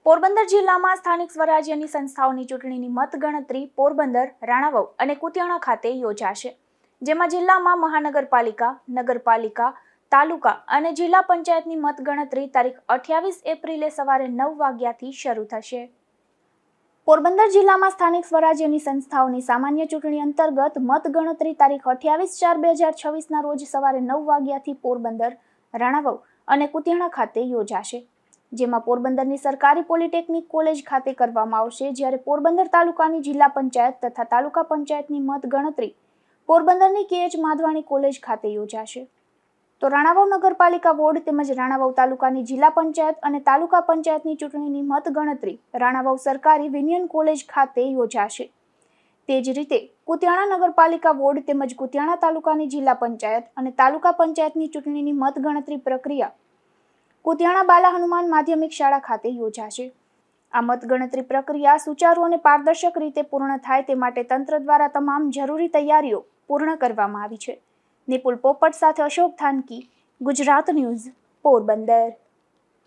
પોરબંદર જિલ્લામાં સ્થાનિક સ્વરાજ્યની સંસ્થાઓની ચૂંટણીની મતગણતરી પોરબંદર, રાણાવાવ અને કુતિયાણા ખાતે યોજાશે, જેમાં જિલ્લામાં મહાનગરપાલિકા, નગરપાલિકા, તાલુકા અને જિલ્લા પંચાયતની મતગણતરી તારીખ 28 એપ્રિલે સવારે 9 વાગ્યાથી શરૂ થશે. પોરબંદર જિલ્લામાં સ્થાનિક સ્વરાજ્યની સંસ્થાઓની સામાન્ય ચૂંટણી અંતર્ગત મતગણતરી તારીખ 28/4/2026ના રોજ સવારે 9 વાગ્યાથી પોરબંદર, રાણાવાવ અને કુતિયાણા ખાતે યોજાશે, જેમાં પોરબંદરની સરકારી પોલિટેકનિક કોલેજ ખાતે કરવામાં આવશે, જ્યારે પોરબંદર તાલુકાની જિલ્લા પંચાયત તથા તાલુકા પંચાયતની મતગણતરી પોરબંદરની કે.એચ. માધવાણી કોલેજ ખાતે યોજાશે. તો રાણાવાવ નગરપાલિકા વોર્ડ તેમજ રાણાવાવ તાલુકાની જિલ્લા પંચાયત અને તાલુકા પંચાયતની ચૂંટણીની મતગણતરી રાણાવાવ સરકારી વિનિયન કોલેજ ખાતે યોજાશે. તે જ રીતે કુતિયાણા નગરપાલિકા વોર્ડ તેમજ કુતિયાણા તાલુકાની જિલ્લા પંચાયત અને તાલુકા પંચાયતની ચૂંટણીની મતગણતરી પ્રક્રિયા કુતિયાણા બાલા હનુમાન માધ્યમિક શાળા ખાતે યોજાશે. આ મતગણતરી પ્રક્રિયા સુચારુ અને પારદર્શક રીતે પૂર્ણ થાય તે માટે તંત્ર દ્વારા તમામ જરૂરી તૈયારીઓ પૂર્ણ કરવામાં આવી છે. નિપુલ પોપટ સાથે અશોક થાનકી, ગુજરાત ન્યૂઝ, પોરબંદર.